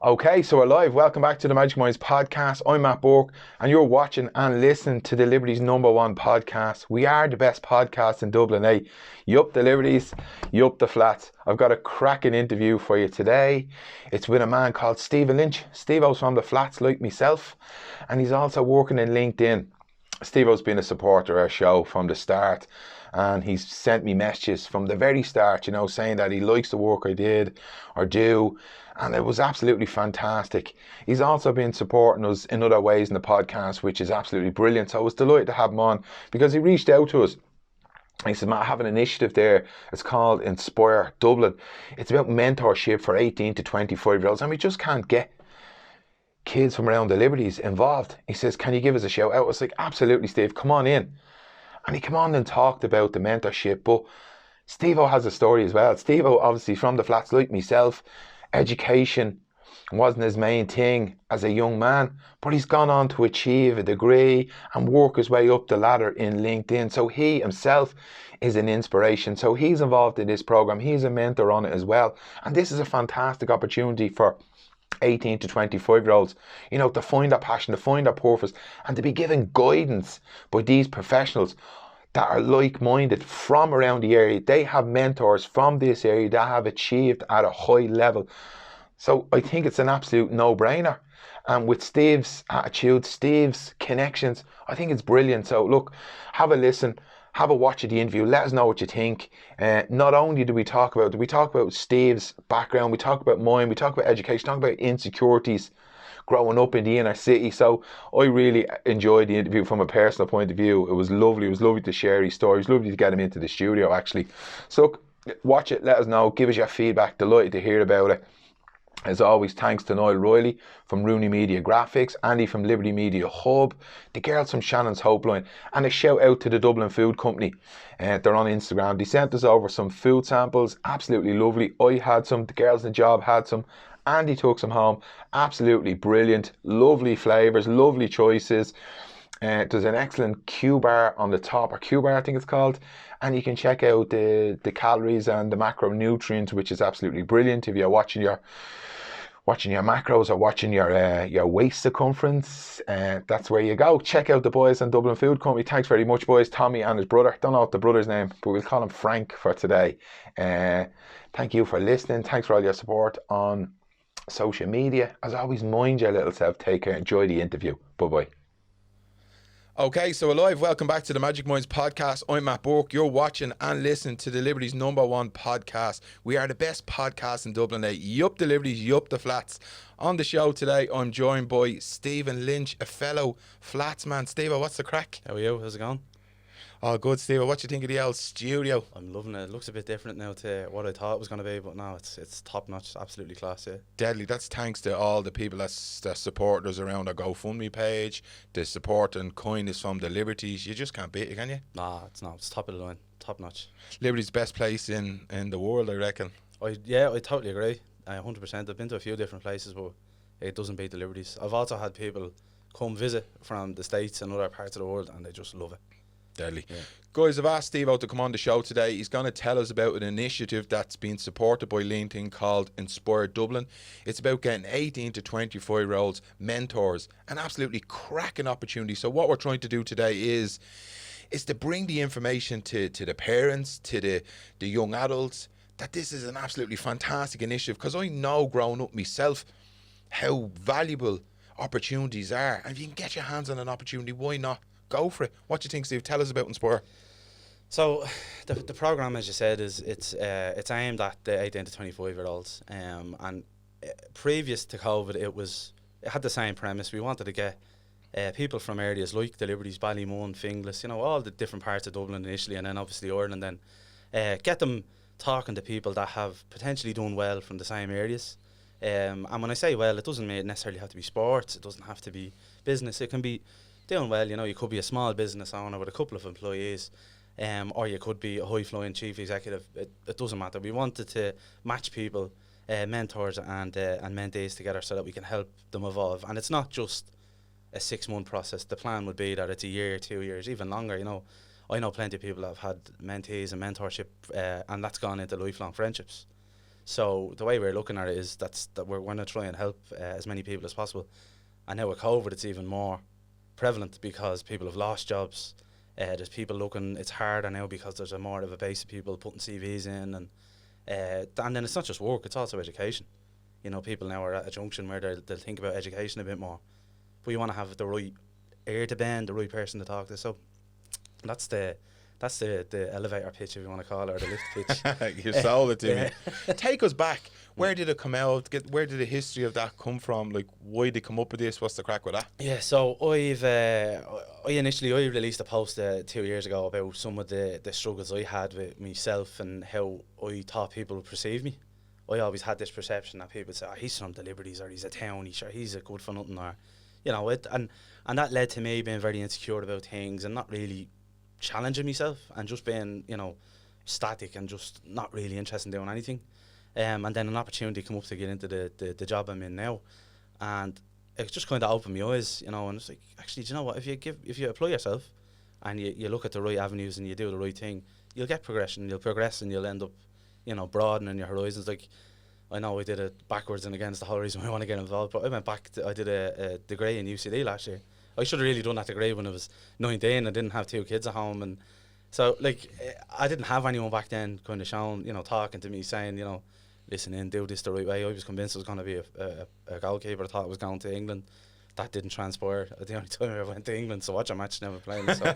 Okay, so we're live. Welcome back to the Magicminds podcast. I'm Matt Burke, and you're watching and listening to the Liberty's #1 podcast. We are the best podcast in Dublin, eh? You up the Liberties, you up the flats. I've got a cracking interview for you today. It's with a man called Stephen Lynch. Steve-O's from the flats like myself, and he's also working in LinkedIn. Steve-O's been a supporter of our show from the start, and he's sent me messages from the very start, saying that he likes the work I did or do, and it was absolutely fantastic. He's also been supporting us in other ways in the podcast, which is absolutely brilliant. So I was delighted to have him on because he reached out to us. He said, Matt, I have an initiative there. It's called Inspire Dublin. It's about mentorship for 18 to 25-year-olds, and we just can't get kids from around the Liberties involved. He says, can you give us a shout out? I was like, absolutely, Steve, come on in. And he came on and talked about the mentorship, but Steve-O has a story as well. Steve-O, obviously from the flats like myself, education wasn't his main thing as a young man, but he's gone on to achieve a degree and work his way up the ladder in LinkedIn. So he himself is an inspiration. So he's involved in this program. He's a mentor on it as well. And this is a fantastic opportunity for 18 to 25-year-olds, to find that passion, to find that purpose, and to be given guidance by these professionals that are like-minded from around the area. They have mentors from this area that have achieved at a high level. So I think it's an absolute no-brainer. And with Steve's attitude, Steve's connections, I think it's brilliant. So look, have a listen, have a watch of the interview. Let us know what you think. Not only do we talk about Steve's background, we talk about mine, we talk about education, talk about insecurities growing up in the inner city. So I really enjoyed the interview from a personal point of view. It was lovely. It was lovely to share his story. It was lovely to get him into the studio, actually. So watch it, let us know, give us your feedback. Delighted to hear about it. As always, thanks to Niall Riley from Rooney Media Graphics, Andy from Liberty Media Hub, the girls from Shannon's Hope Line, and a shout out to the Dublin Food Company. They're on Instagram. They sent us over some food samples, absolutely lovely. I had some, the girls in the job had some, Andy took some home, absolutely brilliant, lovely flavours, lovely choices. There's an excellent Q bar on the top, or Q bar I think it's called, and you can check out the calories and the macronutrients, which is absolutely brilliant if you're watching your macros or watching your waist circumference. That's where you go. Check out the boys in Dublin Food Company. Thanks very much, boys. Tommy and his brother. Don't know the brother's name, but we'll call him Frank for today. Thank you for listening. Thanks for all your support on social media. As always, mind your little self. Take care. Enjoy the interview. Bye-bye. Okay, so alive, welcome back to the Magicminds podcast. I'm Matt Burke. You're watching and listening to the Liberty's #1 podcast. We are the best podcast in Dublin. Yup the Liberties, yup the flats. On the show today, I'm joined by Stephen Lynch, a fellow flats man. Steve, what's the crack? How are you? How's it going? Oh, good, Steve. What do you think of the old studio? I'm loving it. It looks a bit different now to what I thought it was going to be, but no, it's top notch, absolutely class, yeah. Deadly. That's thanks to all the people that support us around our GoFundMe page, the support and kindness from the Liberties. You just can't beat it, can you? Nah, it's not. It's top of the line, top notch. Liberty's best place in the world, I reckon. I totally agree. 100%. I've been to a few different places, but it doesn't beat the Liberties. I've also had people come visit from the States and other parts of the world, and they just love it. Deadly. Yeah. Guys, I've asked Steve-O to come on the show today. He's going to tell us about an initiative that's been supported by LinkedIn called Inspire Dublin. It's about getting 18 to 25-year-olds mentors, an absolutely cracking opportunity. So what we're trying to do today is to bring the information to the parents, to the young adults, that this is an absolutely fantastic initiative, because I know growing up myself how valuable opportunities are. And if you can get your hands on an opportunity, why not? Go for it. What do you think, Steve? Tell us about Inspire. So the program, as you said, is it's aimed at the 18 to 25-year-olds. And previous to COVID, it had the same premise. We wanted to get people from areas like the Liberties, Ballymun, Finglas, all the different parts of Dublin initially, and then obviously Ireland. Then get them talking to people that have potentially done well from the same areas. And when I say well, it doesn't necessarily have to be sports. It doesn't have to be business. It can be doing well. You could be a small business owner with a couple of employees, or you could be a high-flying chief executive. It doesn't matter. We wanted to match people, mentors and mentees together so that we can help them evolve. And it's not just a 6-month process. The plan would be that it's a year, 2 years, even longer. I know plenty of people that have had mentees and mentorship, and that's gone into lifelong friendships. So the way we're looking at it is that we're going to try and help as many people as possible. And now with COVID, it's even more prevalent because people have lost jobs. There's people looking, it's harder now because there's a more of a base of people putting CVs in, and then it's not just work, it's also education. You know, people now are at a junction where they'll think about education a bit more. But you want to have the right ear to bend, the right person to talk to. So that's the elevator pitch, if you want to call it, or the lift pitch. You sold it to Yeah. me. Take us back. Where did it come out? Where did the history of that come from? Like, why did they come up with this? What's the crack with that? Yeah, so I initially released a post 2 years ago about some of the struggles I had with myself and how I thought people would perceive me. I always had this perception that people say, oh, he's from the Liberties, or he's a townie, sure, he's a good for nothing, or, you know, and that led to me being very insecure about things and not really challenging myself and just being, you know, static and just not really interested in doing anything. And then an opportunity came up to get into the job I'm in now, and it just kind of opened my eyes, you know. And it's like, actually, do you know what? If you apply yourself and you look at the right avenues and you do the right thing, you'll get progression. You'll progress and you'll end up, you know, broadening your horizons. Like, I know I did it backwards and against the whole reason I want to get involved, but I went back I did a degree in UCD last year. I should have really done that degree when I was 19. I didn't have 2 kids at home, and so, like, I didn't have anyone back then kind of showing, you know, talking to me, saying, you know, listen in, do this the right way. I was convinced I was going to be a goalkeeper. I thought I was going to England. That didn't transpire. The only time I ever went to England to watch a match, never playing. So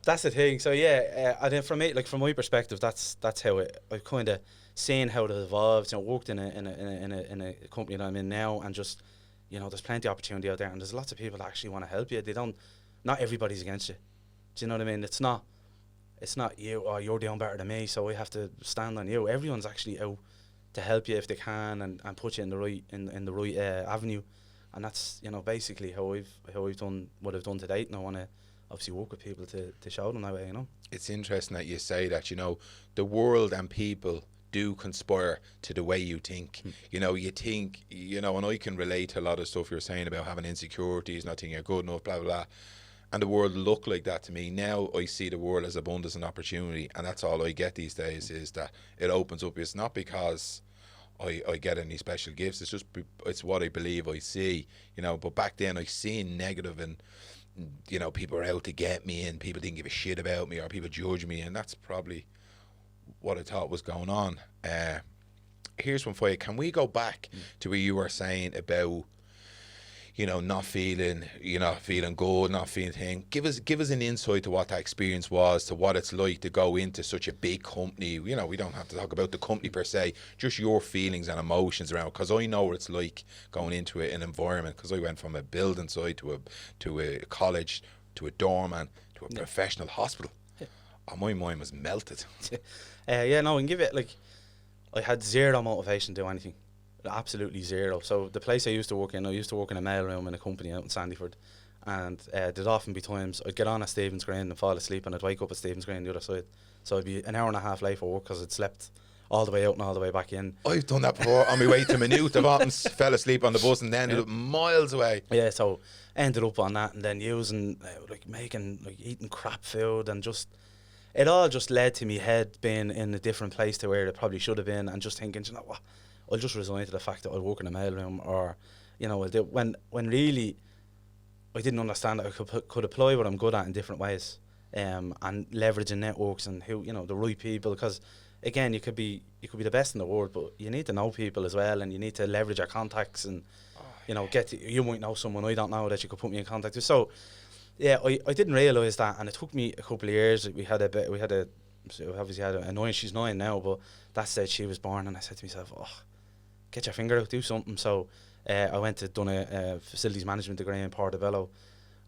that's the thing. So yeah, I think from my perspective, that's how I kind of seen how it evolved. You know, worked in a company that I'm in now, and just, you know, there's plenty of opportunity out there, and there's lots of people that actually want to help you. Not everybody's against you. Do you know what I mean? It's not you, or you're doing better than me, so I have to stand on you. Everyone's actually out to help you if they can, and put you in the right avenue. And that's, you know, basically how I've done what I've done to date, and I want to obviously work with people to show them that way, you know. It's interesting that you say that, you know, the world and people do conspire to the way you think. You know, you think, you know, and I can relate to a lot of stuff you're saying about having insecurities, not thinking you're good enough, blah, blah, blah. And the world look like that to me. Now I see the world as abundance and opportunity, and that's all I get these days, is that it opens up. It's not because I get any special gifts. It's just, it's what I believe I see, you know. But back then I seen negative, and, you know, people were out to get me, and people didn't give a shit about me, or people judge me, and that's probably what I thought was going on. Here's one for you. Can we go back to where you were saying about, you know, not feeling good, not feeling thing? Give us an insight to what that experience was, to what it's like to go into such a big company. You know, we don't have to talk about the company per se, just your feelings and emotions around it, because I know what it's like going into an environment, because I went from a building site to a college, to a doorman, to a professional hospital. And my mind was melted. Yeah, no, I can give it, like, I had zero motivation to do anything. Absolutely zero. So the place I used to work in a mailroom in a company out in Sandyford, and there'd often be times I'd get on at Stephen's Green and fall asleep, and I'd wake up at Stephen's Green the other side. So I'd be an hour and a half late for work because I'd slept all the way out and all the way back in. I've done that before on my way to Maynooth. I've often fell asleep on the bus and ended up miles away. Yeah, so ended up on that, and then eating crap food, and just, it all just led to me head being in a different place to where it probably should have been, and just thinking, you know what, I'll just resign to the fact that I'll work in a mailroom, or, you know, when really I didn't understand that I could apply what I'm good at in different ways, and leveraging networks and who, you know, the right people. Because again, you could be the best in the world, but you need to know people as well, and you need to leverage your contacts, and you know, you might know someone I don't know that you could put me in contact with. So yeah, I didn't realise that, and it took me a couple of years. So obviously had a 9. She's 9 now, but that said, she was born, and I said to myself, oh, get your finger out, do something. So I went to done a facilities management degree in Portobello,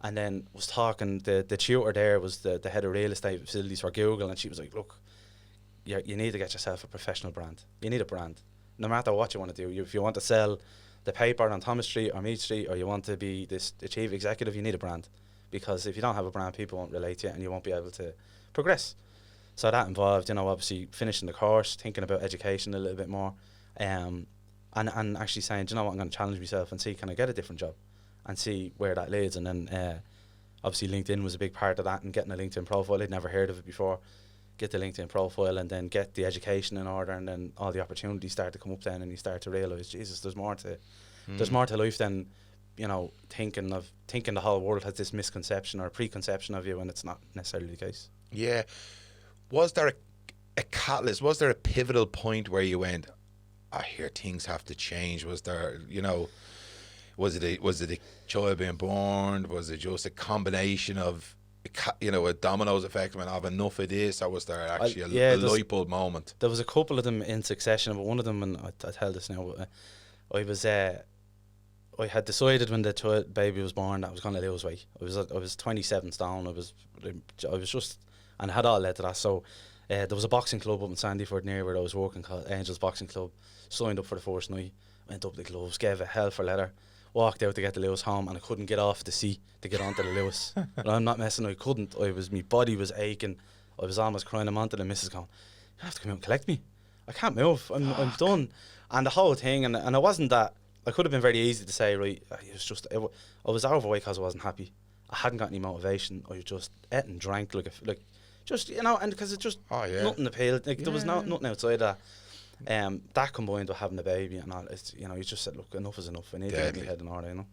and then was talking, the tutor there was the head of real estate facilities for Google, and she was like, look, you need to get yourself a professional brand. You need a brand, no matter what you want to do. If you want to sell the paper on Thomas Street or Mead Street, or you want to be the chief executive, you need a brand, because if you don't have a brand, people won't relate to you, and you won't be able to progress. So that involved, you know, obviously finishing the course, thinking about education a little bit more, and actually saying, do you know what, I'm going to challenge myself and see, can I get a different job, and see where that leads. And then obviously LinkedIn was a big part of that, and getting a LinkedIn profile. I'd never heard of it before. get the LinkedIn profile, and then get the education in order, and then all the opportunities start to come up then, and you start to realise, Jesus, there's more to life than, you know, thinking the whole world has this misconception or preconception of you, when it's not necessarily the case. Yeah. Was there a catalyst? Was there a pivotal point where you went, I hear things have to change? Was there, you know, was it a child being born? Was it just a combination of, you know, a dominoes effect when I have enough of this, or was there actually a light bulb moment? There was a couple of them in succession, but one of them, and I tell this now, I had decided when the baby was born that I was going to lose weight. I was 27 stone. I was just, and it had all led to that. So there was a boxing club up in Sandyford near where I was working called Angels Boxing Club. Signed up for the first night, went up the gloves, gave a hell for leather, walked out to get the Lewis home, and I couldn't get off the seat to get onto the Lewis. But I'm not messing, I couldn't. My body was aching. I was almost crying. I'm onto the missus going, you have to come out and collect me. I can't move. I'm done. And the whole thing, and it wasn't that, I could have been very easy to say, right, it was just, I was overweight because I wasn't happy. I hadn't got any motivation. I just ate and drank like just, you know, and because it just, nothing appealed. Like, there was nothing outside that. That combined with having a baby and all, it's, you know, you just said, look, enough is enough. I need to get my head in order, you know.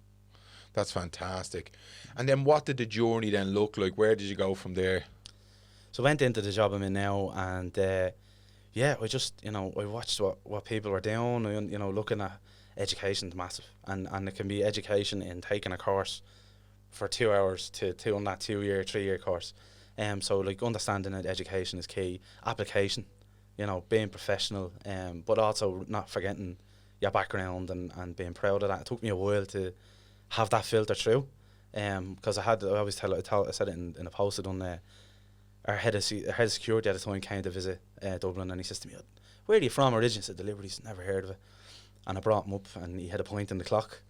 That's fantastic. And then what did the journey then look like? Where did you go from there? So I went into the job I'm in now, and I just, you know, I watched what people were doing, and, you know, looking at education's massive, and it can be education in taking a course for 2 hours to on that 2-year, 3-year course. So like understanding that education is key, application, you know, being professional, but also not forgetting your background and being proud of that. It took me a while to have that filter through, because I said it in a post I done there. Our head of security at the time came to visit Dublin, and he says to me, where are you from originally? I said, the Liberties, never heard of it. And I brought him up, and he had a point in the clock,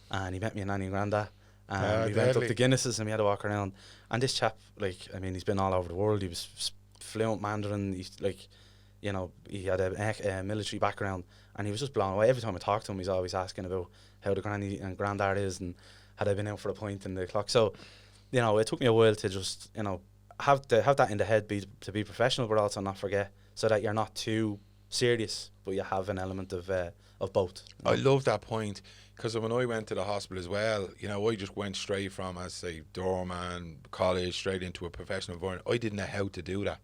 and he met me and Nanny and Granda, and we went up to Guinness's, and we had to walk around. And this chap, like, I mean, he's been all over the world. He was fluent Mandarin. He's like, you know, he had a military background, and he was just blown away. Every time I talk to him, he's always asking about how the granny and granddad is, and had I been out for a point in the clock. So, you know, it took me a while to just, you know, have that in the head, to be professional, but also not forget, so that you're not too serious, but you have an element of both. I love that point, because when I went to the hospital as well, you know, I just went straight from, as say, doorman, college, straight into a professional environment. I didn't know how to do that.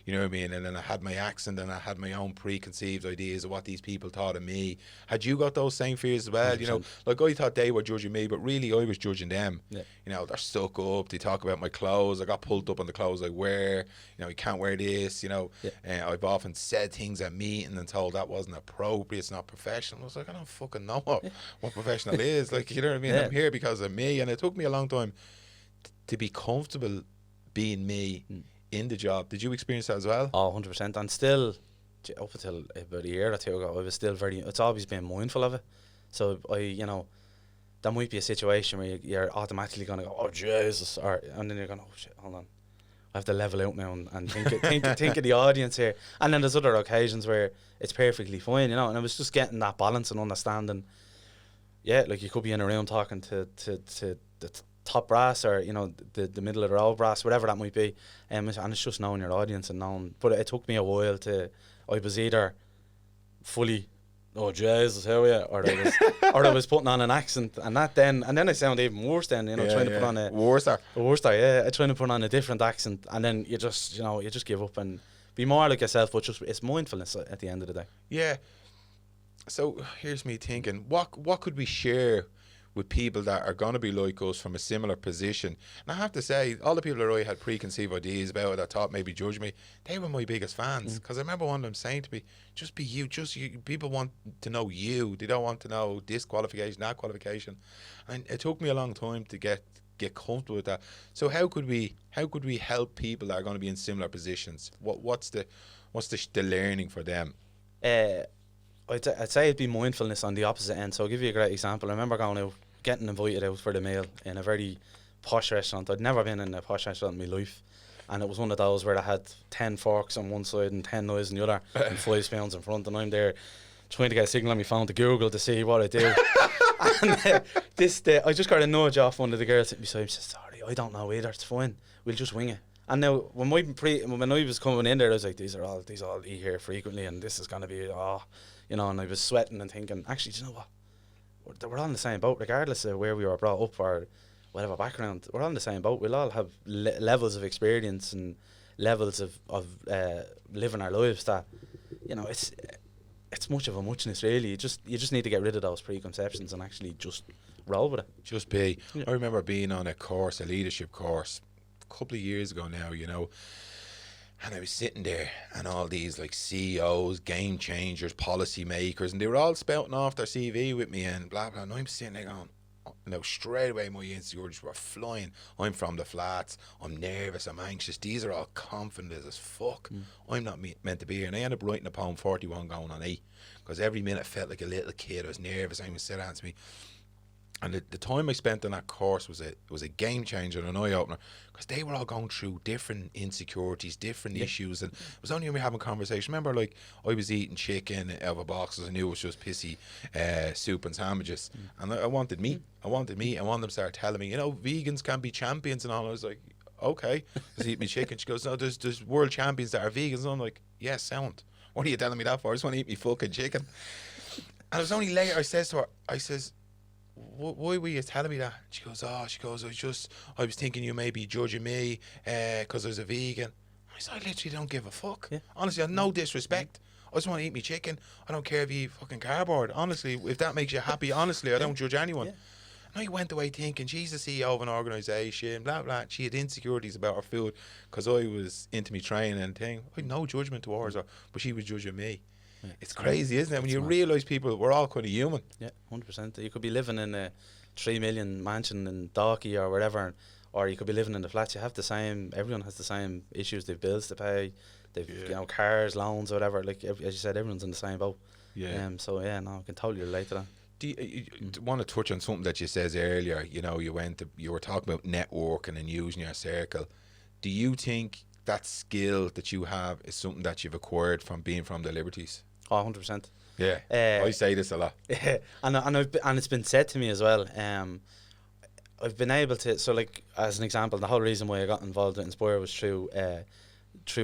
You know what I mean? And then I had my accent, and I had my own preconceived ideas of what these people thought of me. Had you got those same fears as well? 100%. You know, like, I thought they were judging me, but really I was judging them. Yeah. You know, they're stuck up. They talk about my clothes. I got pulled up on the clothes I wear. You know, you can't wear this, you know. Yeah. I've often said things at meetings and told that wasn't appropriate. It's not professional. I was like, I don't fucking know what professional is. Like, you know what I mean? Yeah. I'm here because of me. And it took me a long time to be comfortable being me. In the job. Did you experience that as well? Oh, 100%. And still, up until about a year or two ago, I was still it's always been mindful of it. So you know, there might be a situation where you're automatically going to go, oh Jesus, and then you're going, oh shit, hold on, I have to level out now and think of the audience here. And then there's other occasions where it's perfectly fine, you know. And I was just getting that balance and understanding. Yeah, like, you could be in a room talking to the top brass, or, you know, the middle of the row brass, whatever that might be, and it's just knowing your audience and knowing. But it took me a while I was either fully, oh Jesus, how are you, or I was putting on an accent, and then I sound even worse. Then, you know, trying to put on a worse, yeah, trying to put on a different accent, and then you just give up and be more like yourself. But just, it's mindfulness at the end of the day. Yeah. So here's me thinking, what could we share with people that are going to be like us from a similar position? And I have to say, all the people that I had preconceived ideas about, that thought maybe judge me, they were my biggest fans, because I remember one of them saying to me, just be you, just you. People want to know you. They don't want to know this qualification, that qualification. And it took me a long time to get comfortable with that. So how could we help people that are going to be in similar positions? What's the learning for them? I'd say it'd be mindfulness on the opposite end. So I'll give you a great example. I remember going out, getting invited out for the meal in a very posh restaurant. I'd never been in a posh restaurant in my life, and it was one of those where I had 10 forks on one side and 10 knives on the other, and 5 spoons in front, and I'm there trying to get a signal on my phone to Google to see what I do. And I just got a nudge off one of the girls sitting beside me. Said, sorry, I don't know either, it's fine, we'll just wing it. And now when I was coming in there, I was like, these all eat here frequently, and this is gonna be and I was sweating and thinking, actually, do you know what? We're all in the same boat, regardless of where we were brought up or whatever background. We're all in the same boat. We'll all have levels of experience and levels of living our lives that, it's much of a muchness, really. You just need to get rid of those preconceptions and actually just roll with it. Just be. Yeah. I remember being on a leadership course, a couple of years ago now, and I was sitting there, and all these like CEOs, game changers, policy makers, and they were all spouting off their CV with me and blah blah. And I'm sitting there going, straight away my insecurities were flying. I'm from the flats. I'm nervous. I'm anxious. These are all confident as fuck. I'm not meant to be here. And I ended up writing a poem 41 going on 8, because every minute I felt like a little kid. I was nervous. I was sitting down to me. And the time I spent on that course was a game changer and an eye opener, because they were all going through different insecurities, different issues, and it was only when we were having a conversation. Remember, like, I was eating chicken out of a box, as I knew it was just pissy soup and sandwiches, and I wanted meat. I wanted them to start telling me, vegans can be champions and all. I was like, okay, just eat me chicken. She goes, no, there's world champions that are vegans. And I'm like, yes, sound. What are you telling me that for? I just want to eat me fucking chicken. And it was only later I says to her, I says, why were you telling me that? She goes, I was thinking you may be judging me because I was a vegan. I said, I literally don't give a fuck. Yeah. Honestly, I have no disrespect. I just want to eat me chicken. I don't care if you eat fucking cardboard. Honestly, if that makes you happy, honestly, I don't judge anyone. Yeah. And I went away thinking, she's the CEO of an organisation, blah, blah. She had insecurities about her food because I was into me training and thing. I had no judgment towards her, but she was judging me. Yeah. It's crazy, isn't it? When you realise we're all kind of human. Yeah, 100%. You could be living in a 3 million mansion in Dalkey or wherever, or you could be living in the flats. Everyone has the same issues. They've bills to pay, they've cars, loans, or whatever. Like, as you said, everyone's in the same boat. Yeah. I can totally relate to that. Do you want to touch on something that you says earlier? You were talking about networking and using your circle. Do you think that skill that you have is something that you've acquired from being from the Liberties? Oh, 100%. Yeah, I say this a lot. and it's been said to me as well. I've been able to, so like, as an example, the whole reason why I got involved in Inspire was through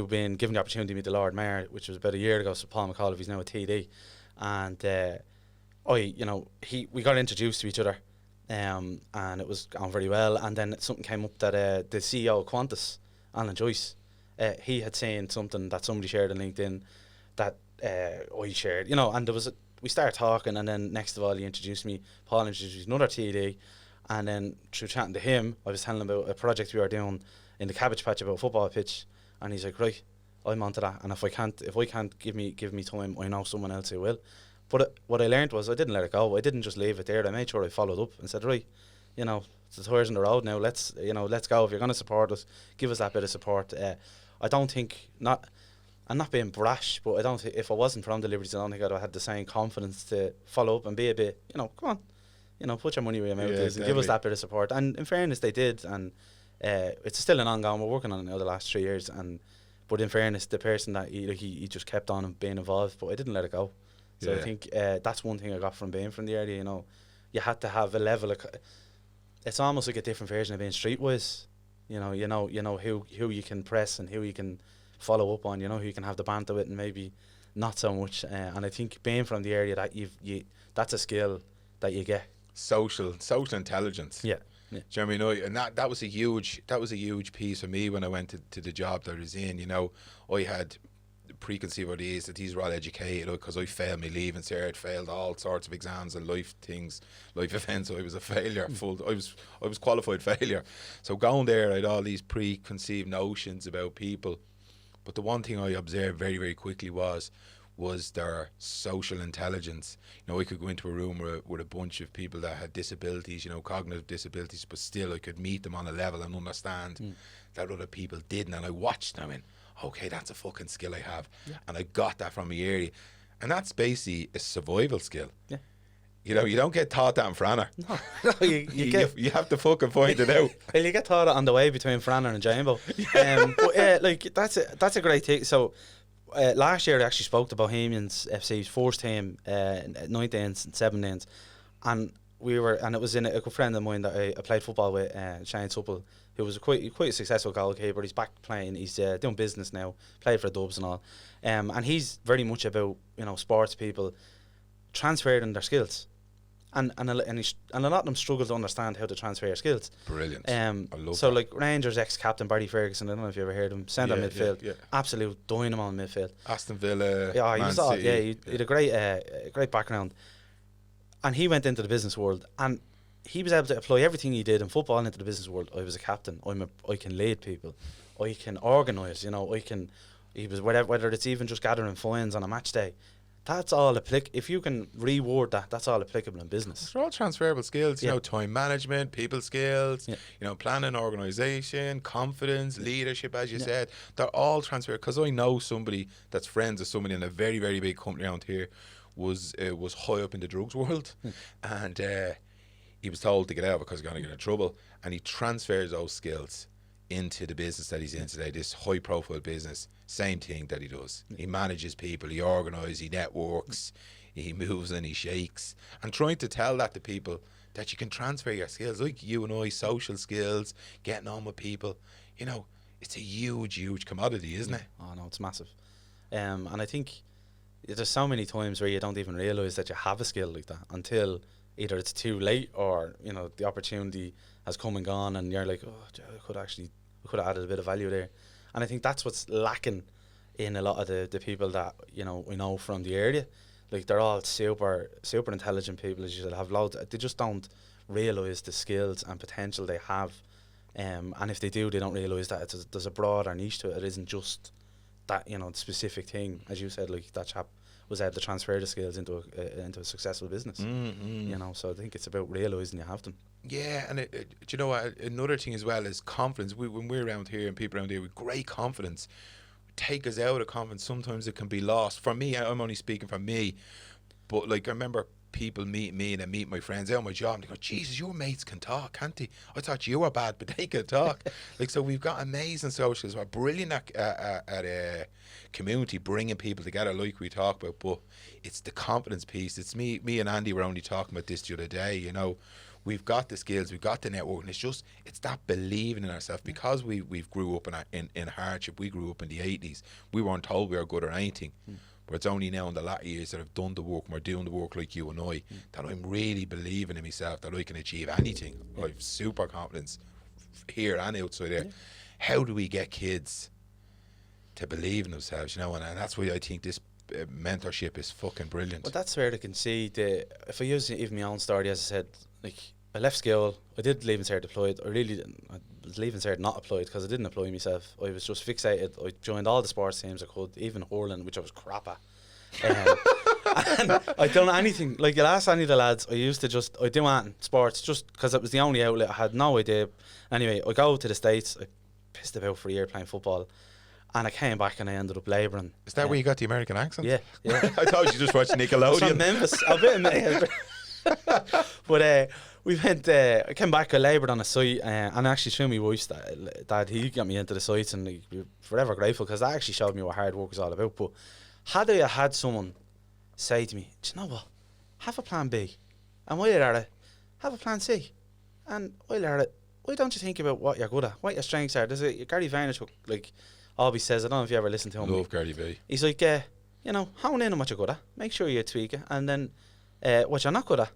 being given the opportunity to meet the Lord Mayor, which was about a year ago. So Paul McAuliffe, he's now a TD, and we got introduced to each other, and it was going very well. And then something came up that the CEO of Qantas, Alan Joyce, he had seen something that somebody shared on LinkedIn that I shared, and we started talking, and then next of all he introduced me. Paul introduced another TD, and then through chatting to him, I was telling him about a project we were doing in the cabbage patch about a football pitch, and he's like, right, I'm onto that, and if I can't give me time, I know someone else who will. But what I learned was I didn't let it go. I didn't just leave it there. I made sure I followed up and said, right, the tire's on the road now. Let's go. If you're going to support us, give us that bit of support. I don't think I'm not being brash, but I don't think if I wasn't from the Liberties, I don't think I'd have had the same confidence to follow up and be a bit, come on, put your money where your mouth is and give us that bit of support. And in fairness, they did, and it's still an ongoing. We're working on it now the last 3 years, but in fairness, the person that he just kept on being involved, but I didn't let it go. So I think that's one thing I got from being from the area. You had to have a level of. It's almost like a different version of being streetwise. You know who you can press and who you can follow up on, who you can have the banter with and maybe not so much, and I think being from the area that that's a skill that you get. Social intelligence. Yeah. Do you know what I mean? And that was a huge piece for me when I went to the job that I was in. I had preconceived ideas that these were all educated because I failed my leaving cert, failed all sorts of exams and life events. I was a failure. I was qualified failure. So going there, I had all these preconceived notions about people. But the one thing I observed very, very quickly was their social intelligence. I could go into a room with a bunch of people that had disabilities, cognitive disabilities, but still I could meet them on a level and understand that other people didn't. And I watched them and, okay, that's a fucking skill I have. Yeah. And I got that from my area. And that's basically a survival skill. Yeah. You don't get taught that in Franner. No, you have to fucking find it out. Well, you get taught it on the way between Franner and Jambo. But that's a great thing. So last year I actually spoke to Bohemians FC's first team, 9th ends and 7th ends, and we were, and it was in a good friend of mine that I played football with, Shane Supple, who was quite a successful goalkeeper. He's back playing. He's doing business now. Played for the Dubs and all, and he's very much about sports people transferring their skills, and a lot of them struggle to understand how to transfer your skills. Brilliant. I love so that. Like Rangers ex-captain Barry Ferguson, I don't know if you ever heard of him. Centre midfield, absolute dynamo in midfield. Aston Villa. Yeah, he Man was City. he had a great background, and he went into the business world, and he was able to apply everything he did in football into the business world. I was a captain. I can lead people. I can organise. He was whether it's even just gathering fines on a match day. That's all if you can reward that, that's all applicable in business. They're all transferable skills, time management, people skills, planning, organisation, confidence, leadership, as you said. They're all transferable. Because I know somebody that's friends of somebody in a very, very big company around here was high up in the drugs world, and he was told to get out because he's going to get in trouble, and he transfers those skills into the business that he's in today, this high profile business. Same thing that he does. He manages people, he organises, he networks, he moves and he shakes, and trying to tell that to people, that you can transfer your skills, like you and I, social skills, getting on with people, it's a huge commodity, isn't it? Oh no, it's massive. And I think there's so many times where you don't even realise that you have a skill like that until either it's too late or the opportunity has come and gone, and you're like, I could have added a bit of value there. And I think that's what's lacking in a lot of the people that we know from the area. Like, they're all super intelligent people, as you said, have loads. They just don't realise the skills and potential they have, and if they do, they don't realise that there's a broader niche to it. It isn't just that specific thing, as you said. Like, that chap was able to transfer the skills into a successful business. So I think it's about realising you have them. Yeah, and do you know what? Another thing as well is confidence. When we're around here and people around here with great confidence, take us out of confidence. Sometimes it can be lost. For me, I'm only speaking for me, but like I remember people meet me and I meet my friends out on my job and they go, Jesus, your mates can talk, can't they? I thought you were bad, but they can talk. So we've got amazing socials. We're brilliant at a community, bringing people together like we talk about, but it's the confidence piece. It's me and Andy were only talking about this the other day, We've got the skills, we've got the network, and it's that believing in ourselves, because we've grew up in hardship. We grew up in the 80s. We weren't told we were good or anything. But it's only now in the latter years that I've done the work, and we're doing the work like you and I, that I'm really believing in myself, that I can achieve anything. I have super confidence here and outside there. How do we get kids to believe in themselves, and that's why I think this mentorship is fucking brilliant. Well, that's where they can see if I use even my own story, as I said, like, I left school, I did leave cert deployed. I was leaving cert not applied because I didn't apply myself. I was just fixated. I joined all the sports teams I could, even hurling, which I was crap at. And I'd done anything. Like, you'll ask any of the lads, I'd do anything, sports, just because it was the only outlet. I had no idea. Anyway, I go to the States, I pissed about for a year playing football, and I came back and I ended up labouring. Is that where you got the American accent? Yeah. I thought you just watched Nickelodeon. From Memphis, a bit of Memphis. But we went. I came back. I laboured on a site, and actually through my wife's dad, he got me into the sites, and we're forever grateful because that actually showed me what hard work is all about. But had I had someone say to me, "Do you know what? Have a plan B, and while you're at it, have a plan C, and while you're at it, why don't you think about what you're good at, what your strengths are?" There's Gary Vaynerchuk, like, always says. I don't know if you ever listen to him. Love Gary V. He's like, hone in on what you're good at, make sure you tweak it, and then what you're not good at,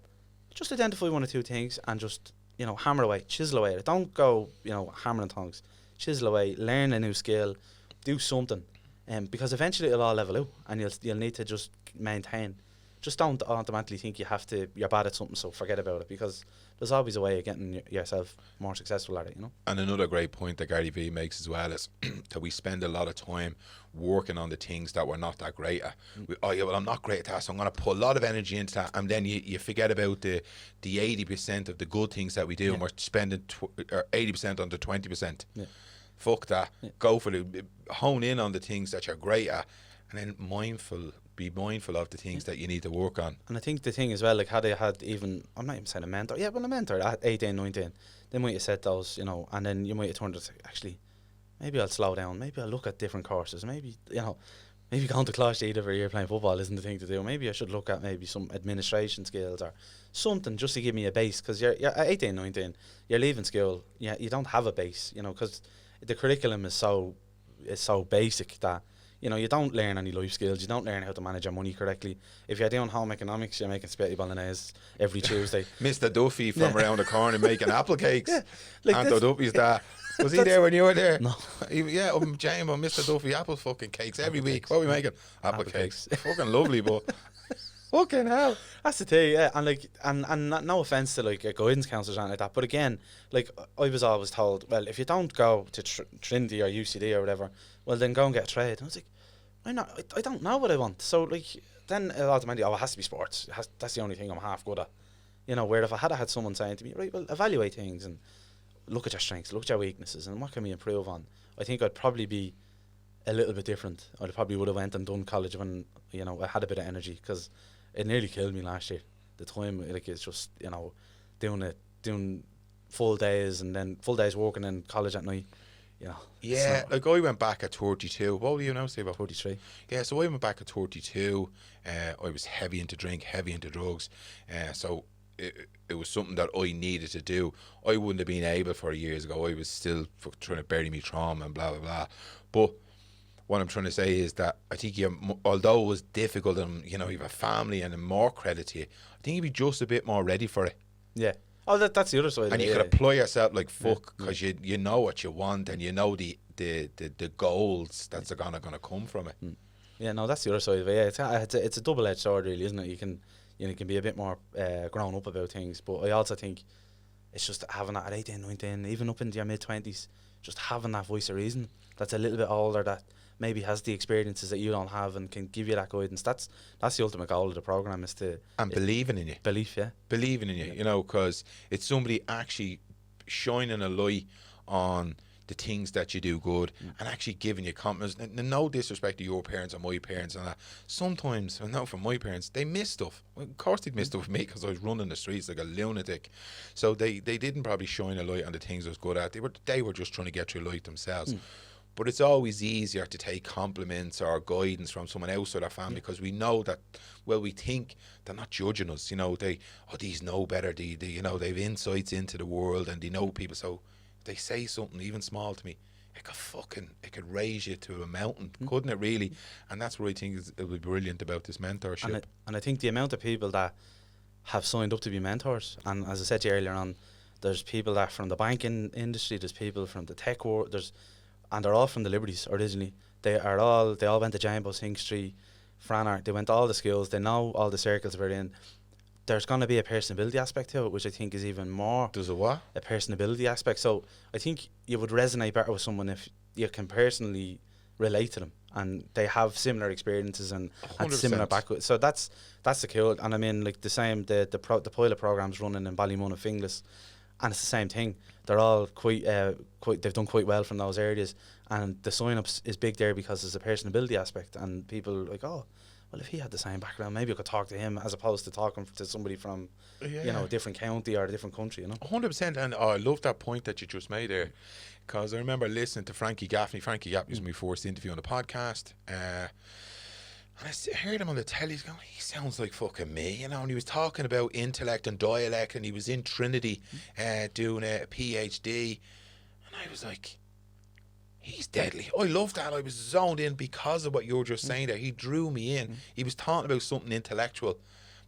just identify one or two things and just, hammer away, chisel away. Don't go, hammer and tongs. Chisel away, learn a new skill, do something, because eventually it'll all level out, and you'll need to just maintain. Just don't automatically think you're bad at something, so forget about it, because there's always a way of getting yourself more successful at it, And another great point that Gary V makes as well is that we spend a lot of time working on the things that we're not that great at. I'm not great at that, so I'm going to put a lot of energy into that, and then you forget about the 80% of the good things that we do, and we're spending 80% on the 20%. Yeah. Fuck that. Yeah. Go for it. Hone in on the things that you're great at, and then be mindful of the things that you need to work on. And I think the thing as well, like, had I had even, I'm not even saying a mentor, a mentor at 18, 19, they might have said those, and then you might have turned to say, actually, maybe I'll slow down, maybe I'll look at different courses, maybe, maybe going to Clash every year playing football isn't the thing to do. Maybe I should look at maybe some administration skills or something just to give me a base. Because you're at 18, 19, you're leaving school. Yeah, you don't have a base, you know, because the curriculum is so basic that, you know, you don't learn any life skills. You don't learn how to manage your money correctly. If you're doing home economics, you're making spaghetti bolognese every Tuesday. Mr. Duffy from around the corner making apple cakes. Yeah, like Anto Duffy's dad. Was he there when you were there? No. Yeah, Jamie, Mr. Duffy, apple fucking cakes every week. What are we making? Apple cakes. Fucking lovely, but fucking hell. That's the thing, yeah. And like, and no offense to like guidance counsellors or anything like that, but again, like I was always told, well, if you don't go to Trinity or UCD or whatever, well then go and get a trade. And I was like, I don't know what I want. So like, then automatically, it has to be sports. That's the only thing I'm half good at. You know, where if I had someone saying to me, right, well, evaluate things and look at your strengths, look at your weaknesses, and what can we improve on, I think I'd probably be a little bit different. I probably would have went and done college when, you know, I had a bit of energy, because it nearly killed me last year. The time, like, it's just, you know, doing full days and then full days working in college at night, you know. Yeah, like I went back at 32. What were you now, say about 43? Yeah, so I went back at 32. I was heavy into drink, heavy into drugs. So it was something that I needed to do. I wouldn't have been able for years ago. I was still trying to bury me trauma and blah, blah, blah. But what I'm trying to say is that I think although it was difficult and, you know, you have a family and more credit to you, I think you'd be just a bit more ready for it. Yeah. Oh, that's the other side. And you could apply yourself like fuck, because you know what you want and you know the goals that's gonna come from it. Yeah, no, that's the other side of it. Yeah, it's a double-edged sword, really, isn't it? You can be a bit more grown up about things, but I also think it's just having that at 18, 19, even up into your mid-20s, just having that voice of reason that's a little bit older, that maybe has the experiences that you don't have and can give you that guidance. That's the ultimate goal of the program, is to... And believing in you. Believing in you, you know, because it's somebody actually shining a light on the things that you do good and actually giving you confidence. No disrespect to your parents or my parents and that. Sometimes, I know from my parents, they miss stuff. Well, of course they'd miss stuff with me, because I was running the streets like a lunatic. So they didn't probably shine a light on the things I was good at. They were just trying to get through life themselves. But it's always easier to take compliments or guidance from someone else or their family, because we know that, well, we think they're not judging us. You know, these know better. They you know, they've insights into the world and they know people. So if they say something even small to me, it could raise you to a mountain, couldn't it really? And that's what I think it would be brilliant about this mentorship. And I think the amount of people that have signed up to be mentors, and as I said to you earlier on, there's people that from the banking industry, there's people from the tech world, and they're all from the Liberties originally. They all went to Jambo, Sing Street, Franar. They went to all the schools. They know all the circles we're in. There's going to be a personability aspect to it, which I think is even more... Does a what? A personability aspect. So I think you would resonate better with someone if you can personally relate to them and they have similar experiences and similar backgrounds. So that's the cool. And I mean, like the same, the pilot program's running in Ballymun and Finglas, and it's the same thing. They're all quite they've done quite well from those areas, and the sign-ups is big there because there's a personability aspect, and people are like, oh, well, if he had the same background, maybe I could talk to him, as opposed to talking to somebody from, you know, a different county or a different country, you know. 100%, and I love that point that you just made there, because I remember listening to Frankie Gaffney. Frankie Gaffney was my first interview on the podcast, and I heard him on the telly. He's going, he sounds like fucking me, you know. And he was talking about intellect and dialect, and he was in Trinity doing a PhD, and I was like, he's deadly. I love that. I was zoned in because of what you were just saying there. He drew me in. He was talking about something intellectual,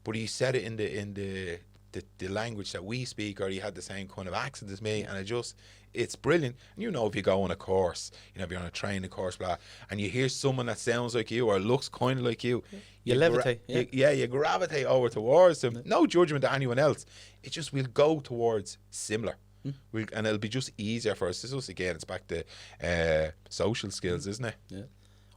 but he said it in the language that we speak, or he had the same kind of accent as me, and it's brilliant. And you know, if you go on a course, you know, if you're on a training course, blah, and you hear someone that sounds like you or looks kind of like you, you levitate. You gravitate over towards them. No judgment to anyone else. It just will go towards similar. And it'll be just easier for us. Again, it's back to social skills, isn't it? Yeah.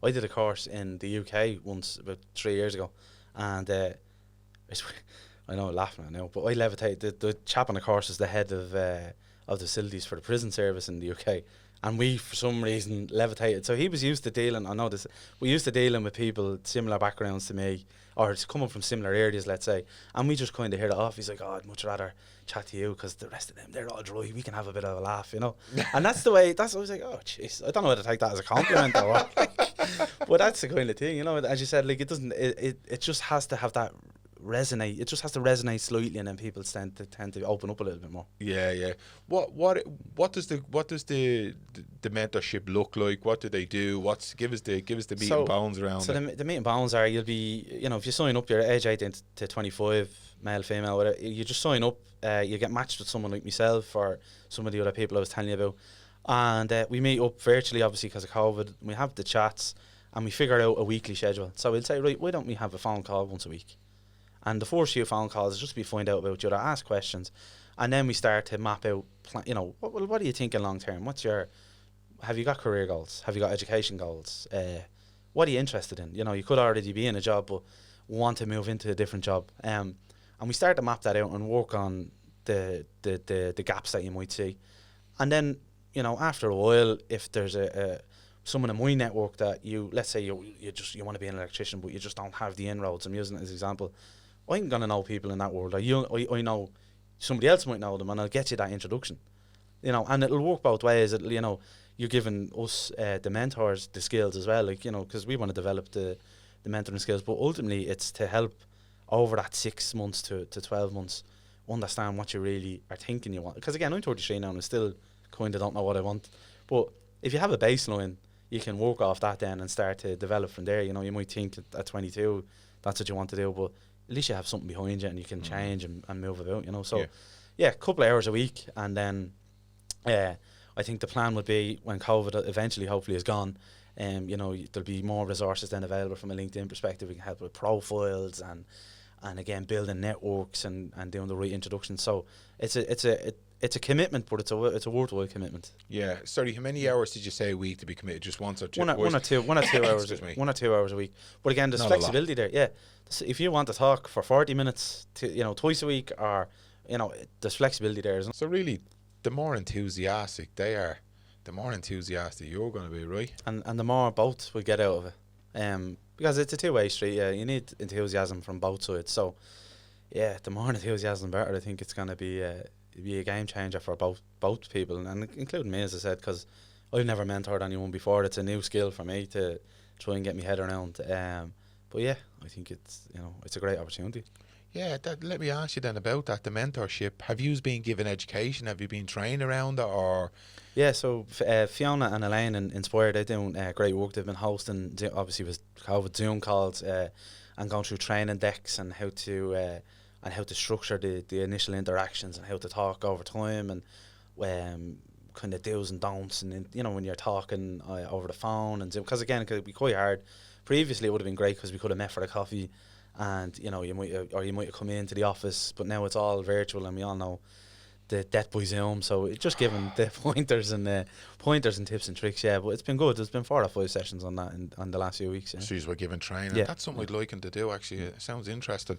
I did a course in the UK once about 3 years ago, and I know I'm laughing at it now, but I levitated. The chap on the course is the head of the facilities for the prison service in the UK, and we for some reason levitated. So he was used to dealing. I know this. We used to dealing with people similar backgrounds to me, or it's coming from similar areas, let's say, and we just kind of hit it off. He's like, "Oh, I'd much rather chat to you because the rest of them, they're all dry. We can have a bit of a laugh, you know." And that's the way. That's I was like, "Oh, jeez, I don't know whether to take that as a compliment or what." But that's the kind of thing, you know. As you said, like it doesn't. It just has to have that resonate. It just has to resonate slightly, and then people tend to open up a little bit more. Yeah. What does the mentorship look like? What do they do? Give us the meat and bones around so it. the meat and bones are, you'll be, you know, if you sign up, you're age 18 to 25, male, female, whatever, you just sign up, you get matched with someone like myself or some of the other people I was telling you about, and we meet up virtually, obviously because of COVID. We have the chats and we figure out a weekly schedule. So we'll say, right, why don't we have a phone call once a week? And the first few phone calls is just to find out about you, to ask questions, and then we start to map out, you know, what are you thinking long term? Have you got career goals? Have you got education goals? What are you interested in? You know, you could already be in a job, but want to move into a different job. And we start to map that out and work on the gaps that you might see. And then, you know, after a while, if there's someone in my network that let's say you want to be an electrician, but you just don't have the inroads. I'm using it as an example. I'm gonna know people in that world. I know somebody else might know them, and I'll get you that introduction. You know, and it'll work both ways. You know, you're giving us the mentors the skills as well, like, you know, because we want to develop the mentoring skills, but ultimately it's to help over that 6 months to 12 months understand what you really are thinking you want. Because again, I'm 33 now and I still kind of don't know what I want. But if you have a baseline, you can work off that then and start to develop from there. You know, you might think at 22 that's what you want to do, but at least you have something behind you and you can change and move about, you know. So yeah, a couple of hours a week, and then I think the plan would be when COVID eventually hopefully is gone, you know, there'll be more resources then available from a LinkedIn perspective. We can help with profiles and again building networks and doing the right introduction. So it's a commitment, but it's a worthwhile commitment. Yeah. Sorry, how many hours did you say a week to be committed? Just once or two? One or two hours. 1 or 2 hours a week. But again, there's Not flexibility there. Yeah. So if you want to talk for 40 minutes, you know, twice a week, or, you know, there's flexibility there, isn't it? So really, the more enthusiastic they are, the more enthusiastic you're going to be, right? And the more both will get out of it. Because it's a two-way street. Yeah, you need enthusiasm from both sides. So yeah, the more enthusiasm, the better. I think it's going to be a game changer for both people, and including me, as I said, because I've never mentored anyone before. It's a new skill for me to try and get my head around. But yeah, I think it's a great opportunity. Yeah, let me ask you then about that, the mentorship. Have you been given education? Have you been trained around it, or? Yeah, so Fiona and Elaine in Inspire, they're doing great work. They've been hosting, obviously with COVID, Zoom calls and going through training decks and how to structure the initial interactions and how to talk over time, and kind of do's and don'ts, and you know, when you're talking over the phone, and because again it could be quite hard. Previously it would have been great because we could have met for a coffee, and you know, you might have come into the office, but now it's all virtual, and we all know the death by Zoom. So it's just giving the pointers and tips and tricks. Yeah, but it's been good. There's been 4 or 5 sessions on that on the last few weeks. Yeah. So we're giving training. Yeah. That's something I'd like to do. Actually, it sounds interesting.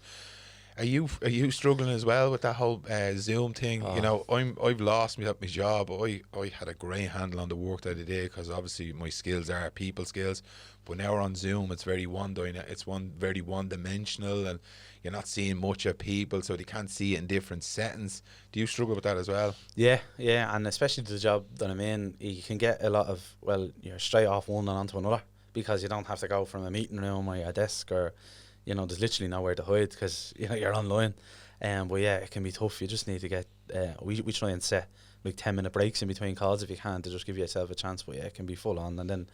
Are you struggling as well with that whole Zoom thing? You know, I've lost my job. I had a great handle on the work that I did, because obviously my skills are people skills, but now we're on Zoom. It's very very one dimensional, and you're not seeing much of people, so they can't see it in different settings. Do you struggle with that as well? Yeah, and especially the job that I'm in, you can get a lot of, well, you're straight off one and onto another, because you don't have to go from a meeting room or a desk, or, you know, there's literally nowhere to hide because, you know, you're online. But yeah, it can be tough. You just need to get, we try and set like 10-minute breaks in between calls if you can, to just give yourself a chance. But yeah, it can be full on. And then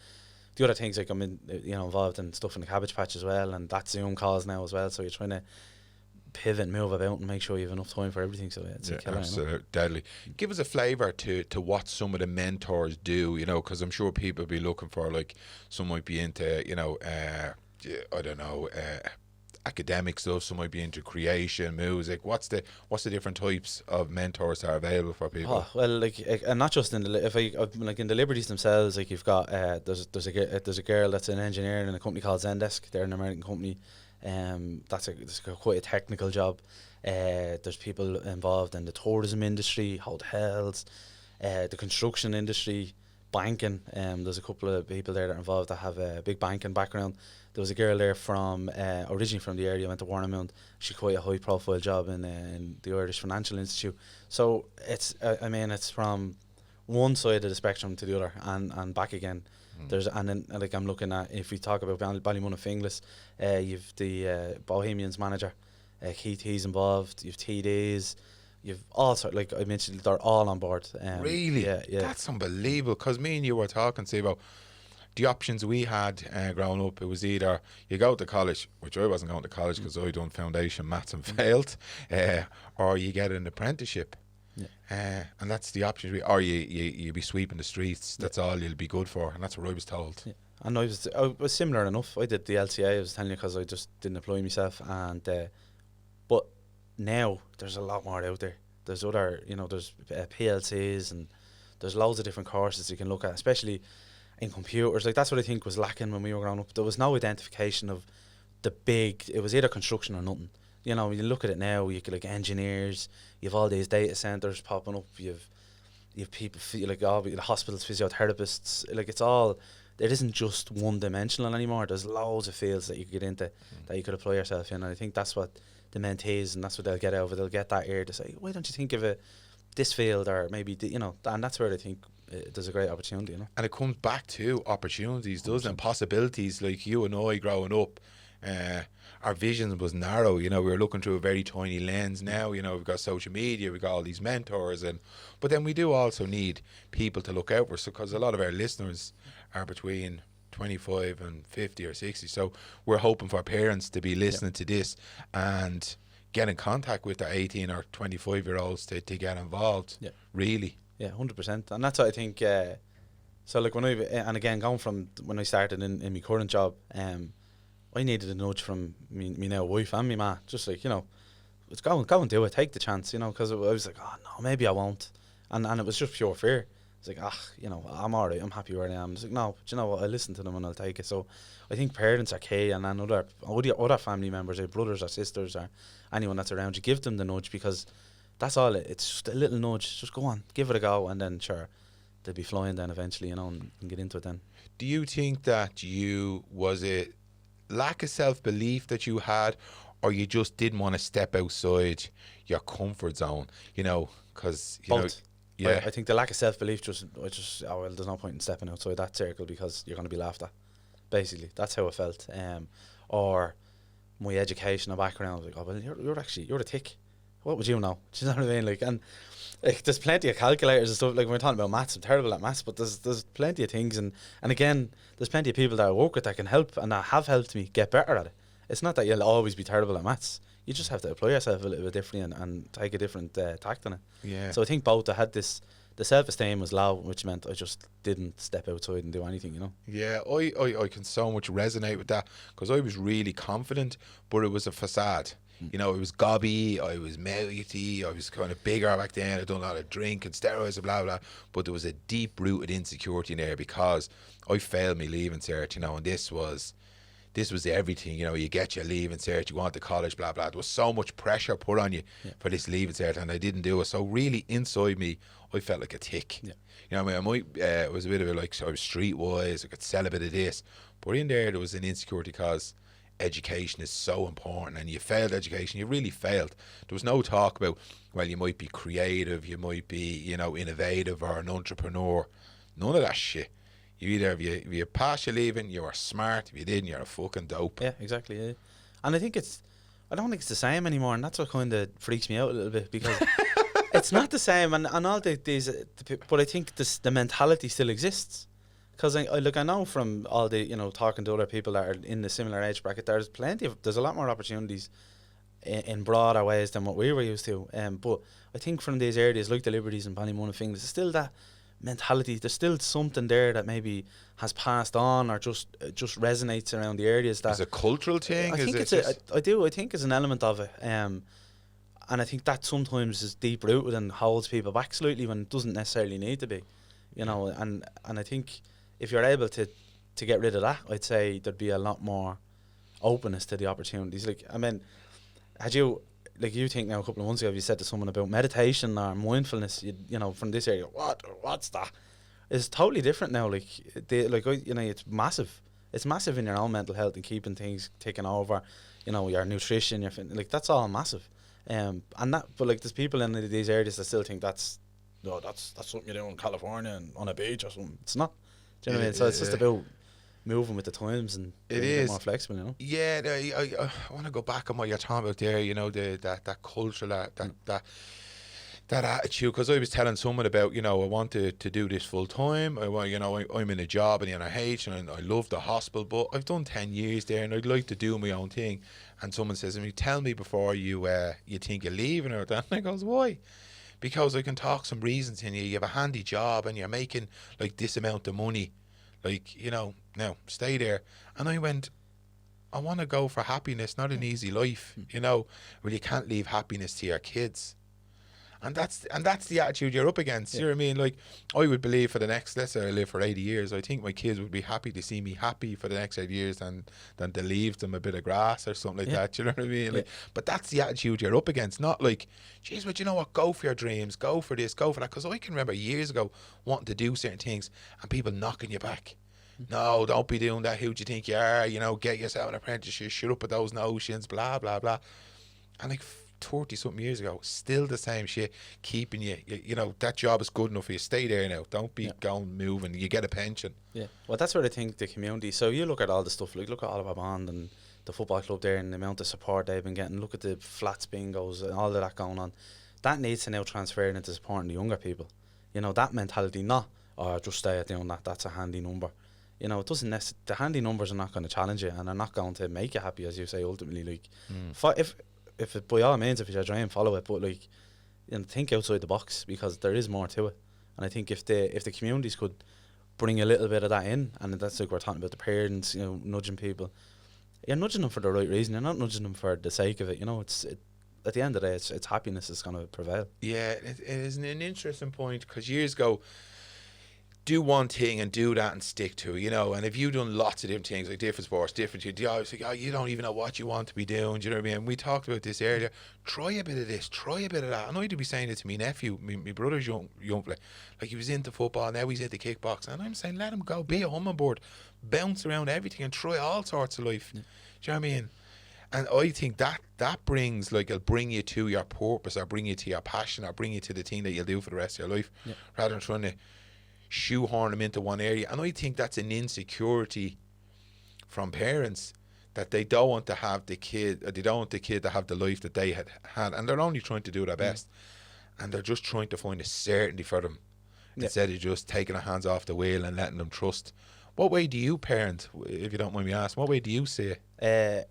the other things, like I'm involved in stuff in the cabbage patch as well, and that's Zoom calls now as well. So you're trying to pivot and move about and make sure you have enough time for everything. So yeah, it's a killer. Absolutely, deadly. Give us a flavour to what some of the mentors do, you know, because I'm sure people be looking for, like, some might be into, you know, I don't know, academic stuff, some might be into creation, music. What's the different types of mentors that are available for people? Oh, well, like, and not just in like in the Liberties themselves, like you've got there's a girl that's an engineer in a company called Zendesk. They're an American company. That's quite a technical job. There's people involved in the tourism industry, hotels, the construction industry, banking. There's a couple of people there that are involved that have a big banking background. There was a girl there from originally from the area, went to Warnermount. She quite a high profile job in the Irish Financial Institute. So it's I mean it's from one side of the spectrum to the other and back again. There's and then like I'm looking at, if we talk about Ballymun and Finglas, you've the Bohemians manager, Keith, he's involved. You've TDs. You've all sort, like I mentioned, they're all on board. Really? Yeah. That's unbelievable. Because me and you were talking, say, about the options we had growing up. It was either you go to college, which I wasn't going to college because I done foundation maths and failed, or you get an apprenticeship. Yeah. And that's the options. Or you be sweeping the streets. That's all you'll be good for, and that's what I was told. Yeah. And I was similar enough. I did the LCA, I was telling you, because I just didn't apply myself. And but now there's a lot more out there. There's other, there's PLCs, and there's loads of different courses you can look at, especially in computers. Like, that's what I think was lacking when we were growing up. There was no identification of the big, it was either construction or nothing. You look at it now, you could, like, engineers, you have all these data centers popping up, you have people, like, all the hospitals, physiotherapists, like, it's all, it isn't just one dimensional anymore. There's loads of fields that you could get into, that you could apply yourself in, and I think that's what the mentees, and that's what they'll get out of it. They'll get that ear to say, why don't you think of this field, or maybe, and that's where I think there's a great opportunity, And it comes back to opportunities, doesn't it? Possibilities. Like you and I growing up, our vision was narrow. We were looking through a very tiny lens. Now, we've got social media, we've got all these mentors, but then we do also need people to look out for. So, because a lot of our listeners are between 25 and 50 or 60, so we're hoping for parents to be listening to this and get in contact with their 18 or 25-year-olds to get involved. Yeah, really. Yeah, 100%. And that's what I think. So, like, and again, going from when I started in my current job, I needed a nudge from me now wife and me ma, just like, let's go and do it, take the chance, because I was like, oh no, maybe I won't, and it was just pure fear. It's like, I'm alright, I'm happy where I am. It's like, no, but you know what, I'll listen to them and I'll take it. So I think parents are key, and other family members, or brothers or sisters or anyone that's around you, give them the nudge, because that's all it's just a little nudge. Just go on, give it a go, and then sure, they'll be flying then eventually, and get into it then. Do you think that was it lack of self-belief that you had, or you just didn't want to step outside your comfort zone, because both. Yeah, I think the lack of self-belief there's no point in stepping outside that circle because you're going to be laughed at, basically. That's how it felt. Or my educational background, I was like, oh well, you're a tick, what would you know? Do you know what I mean? Like, and like, there's plenty of calculators and stuff. Like, when we're talking about maths, I'm terrible at maths, but there's plenty of things, and again, there's plenty of people that I work with that can help and that have helped me get better at it. It's not that you'll always be terrible at maths. You just have to apply yourself a little bit differently and take a different tact on it. Yeah. So I think both, I had the self-esteem was low, which meant I just didn't step outside and do anything, Yeah, I can so much resonate with that, because I was really confident, but it was a facade. It was gobby, I was mouthy, I was kind of bigger back then, I'd done a lot of drink and steroids and blah, blah, but there was a deep-rooted insecurity in there, because I failed my leaving cert, and this was everything, you get your leaving cert, you want to college, blah, blah. There was so much pressure put on you for this leaving cert, and I didn't do it. So really, inside me, I felt like a tick. Yeah. I was a bit of a, like, so I was streetwise, I could sell a bit of this, but in there was an insecurity, because education is so important, and you failed education, you really failed. There was no talk about, well, you might be creative, you might be, innovative or an entrepreneur. None of that shit. If you pass your leaving, you are smart. If you didn't, you're a fucking dope. Yeah, exactly. Yeah. And I don't think it's the same anymore, and that's what kind of freaks me out a little bit, because it's not the same, and all these, but I think the mentality still exists. Because I know from all the, talking to other people that are in the similar age bracket, there's a lot more opportunities in broader ways than what we were used to. But I think from these areas like the Liberties and Ballymun and things, there's still that mentality. There's still something there that maybe has passed on, or just resonates around the areas. That is a cultural thing. I think I think it's an element of it. And I think that sometimes is deep rooted and holds people back slightly when it doesn't necessarily need to be. And I think if you're able to get rid of that, I'd say there'd be a lot more openness to the opportunities. Like, I mean, you think now a couple of months ago, if you said to someone about meditation or mindfulness, from this area, what's that? is totally different now. Like it's massive. It's massive in your own mental health and keeping things taken over. You know, your nutrition, like that's all massive. And that, but like there's people in these areas that still think that's something you do in California and on a beach or something. It's not. Do you know what I mean? So it's just about moving with the times and being a bit more flexible, you know. Yeah, I want to go back on what you're talking about there. You know, that culture, that attitude. Because I was telling someone about, you know, I want to do this full time. I want, you know, I'm in a job in the NIH and I love the hospital, but I've done 10 years there and I'd like to do my own thing. And someone says to me, "Tell me before you think you're leaving," or that. And I goes, "Why?" Because I can talk some reasons in you. You have a handy job and you're making like this amount of money. Like, you know, now stay there. And I went, I want to go for happiness, not an easy life. You know, well, you can't leave happiness to your kids. And that's the attitude you're up against. You know what I mean? Like, I would believe for the next, let's say I live for 80 years, I think my kids would be happy to see me happy for the next 8 years than to leave them a bit of grass or something like that. You know what I mean? Like, but that's the attitude you're up against. Not like, geez, but you know what? Go for your dreams. Go for this. Go for that. Because I can remember years ago wanting to do certain things and people knocking you back. No, don't be doing that. Who do you think you are? You know, get yourself an apprenticeship. Shut up with those notions. Blah, blah, blah. And like 30 something years ago, still the same shit, keeping you know, that job is good enough for you, stay there now, don't be going moving, you get a pension. Well, that's what I think the community, so you look at all the stuff, like look at Oliver Bond and the football club there and the amount of support they've been getting, look at the flats bingos and all of that going on. That needs to now transfer into supporting the younger people, you know, that mentality, not just stay at doing that's a handy number. You know, it doesn't the handy numbers are not going to challenge you and are not going to make you happy, as you say, ultimately. Like, if it, by all means, if it's your dream, follow it. But like, you know, think outside the box, because there is more to it. And I think if the communities could bring a little bit of that in, and that's like we're talking about the parents, you know, nudging people. You're nudging them for the right reason. You're not nudging them for the sake of it. You know, at the end of the day, it's happiness that's going to prevail. Yeah, it is an interesting point, because years ago, do one thing and do that and stick to it, you know. And if you've done lots of different things, like different sports, different, you always think, oh, you don't even know what you want to be doing. Do you know what I mean? We talked about this earlier. Try a bit of this, try a bit of that. And I'd be saying it to my nephew, my brother's young play. Like, he was into football, now he's into kickboxing. And I'm saying, let him go, be a hummingbird, bounce around everything and try all sorts of life. Do you know what I mean? And I think that brings, like, it'll bring you to your purpose, or bring you to your passion, or bring you to the thing that you'll do for the rest of your life, rather than trying to shoehorn them into one area. And I think that's an insecurity from parents, that they don't want to have the kid, or they don't want the kid to have the life that they had, and they're only trying to do their best, and they're just trying to find a certainty for them, instead of just taking their hands off the wheel and letting them trust. What way do you parent, if you don't mind me asking? What way do you see it?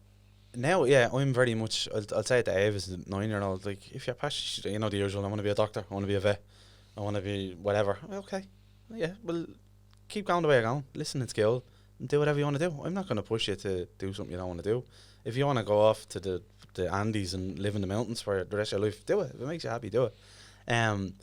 Now, I'm very much, I'll say it to Eve as a 9-year-old, like, if you're passionate, you know, the usual, I want to be a doctor, I want to be a vet, I want to be whatever. Okay, yeah, well, keep going the way you're going, listen and skill, and do whatever you want to do. I'm not going to push you to do something you don't want to do. If you want to go off to the Andes and live in the mountains for the rest of your life, do it. If it makes you happy, do it. And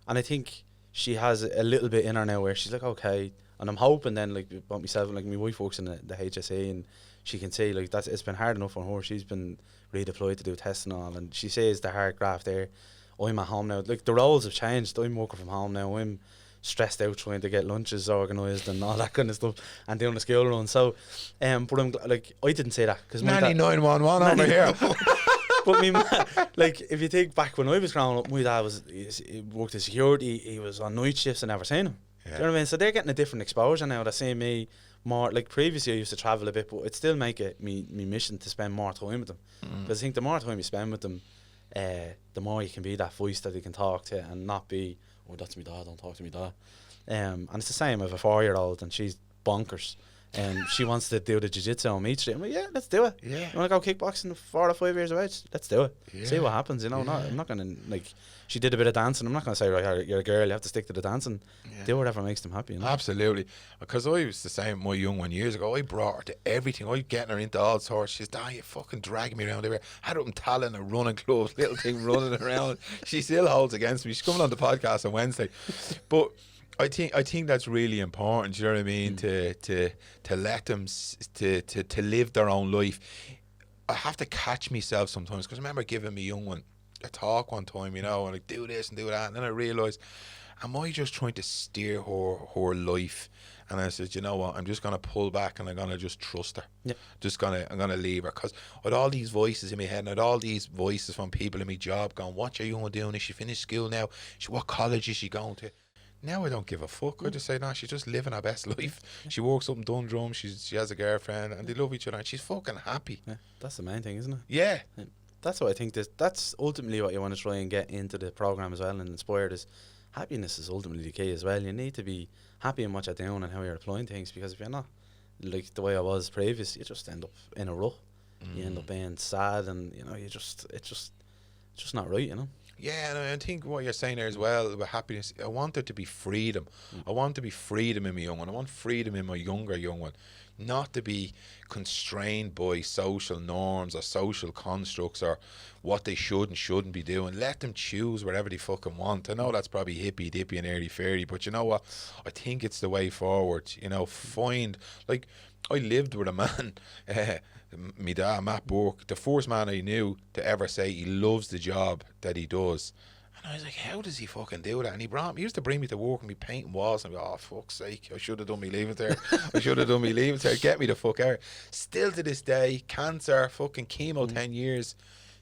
I think she has a little bit in her now where she's like, okay, and I'm hoping then, like, about myself, like, my wife works in the HSA, and she can say, like, it's been hard enough on her. She's been redeployed to do tests and all, and she says the hard graft there. I'm at home now. Like, the roles have changed. I'm working from home now. I'm stressed out trying to get lunches organised and all that kind of stuff, and doing the school run. So, but I'm like, I didn't say that because 9911 over here. But me, like, if you think back when I was growing up, my dad he worked in security. He was on night shifts. I never seen him. Do you know what I mean? So they're getting a different exposure now. They're seeing me more. Like, previously I used to travel a bit, but it still make it me mission to spend more time with them. Because I think the more time you spend with them, the more you can be that voice that they can talk to, and not be, oh, that's me dad, don't talk to me dad. And it's the same. I have a 4-year-old and she's bonkers. She wants to do the jiu-jitsu on me today. I'm like, yeah, let's do it. Yeah. You want to go kickboxing 4 or 5 years of age? Let's do it. Yeah. See what happens, you know. I'm not going to, like, she did a bit of dancing. I'm not going to say, right, you're a girl, you have to stick to the dancing. Yeah. Do whatever makes them happy, you know. Absolutely. Because I was the same with my young one years ago. I brought her to everything. I was getting her into all sorts. She's, you fucking dragging me around everywhere. I had her up in Tallinn and running clubs, little thing running around. She still holds against me. She's coming on the podcast on Wednesday. But I think that's really important. You know what I mean? To let them to live their own life. I have to catch myself sometimes, because I remember giving my young one a talk one time, you know, and like, do this and do that, and then I realised am I just trying to steer her life? And I said, you know what, I'm just going to pull back and I'm going to just trust her. Yep. I'm going to leave her. Because I had all these voices in my head and I had all these voices from people in my job going, what are you going to do? Is she finished school now? What college is she going to? Now I don't give a fuck. I just say, no, she's just living her best life. She works up in Dundrum. She has a girlfriend and they love each other and she's fucking happy. Yeah, that's the main thing, isn't it? Yeah. That's what I think. That's ultimately what you want to try and get into the program as well, and inspired is happiness is ultimately the key as well. You need to be happy in what you're doing and how you're applying things, because if you're not, like the way I was previous, you just end up in a rut. You end up being sad, and you know, it's just not right, you know. Yeah, and I think what you're saying there as well about happiness, I want there to be freedom. I want to be freedom in my young one. I want freedom in my younger young one. Not to be constrained by social norms or social constructs or what they should and shouldn't be doing. Let them choose whatever they fucking want. I know that's probably hippy dippy and airy fairy, but you know what? I think it's the way forward. You know, find, like, I lived with a man, my dad, Matt Burke, the first man I knew to ever say he loves the job that he does. And I was like, how does he fucking do that? And he used to bring me to work and be painting walls and I go, oh, fuck's sake, I should have done me leaving there. Get me the fuck out. Still to this day, cancer, fucking chemo, 10 years,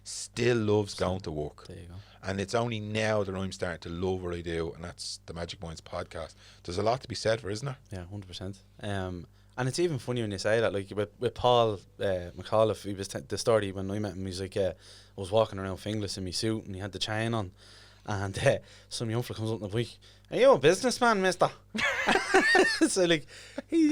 still loves going to work. There you go. And it's only now that I'm starting to love what I do, and that's the Magicminds podcast. There's a lot to be said for, isn't there? Yeah, 100%. And it's even funny when you say that, like with Paul McAuliffe, he was the story when I met him. He's like, I was walking around Finglas in my suit and he had the chain on, and some young fella comes up in the bike, "Are you a businessman, mister?" So like, he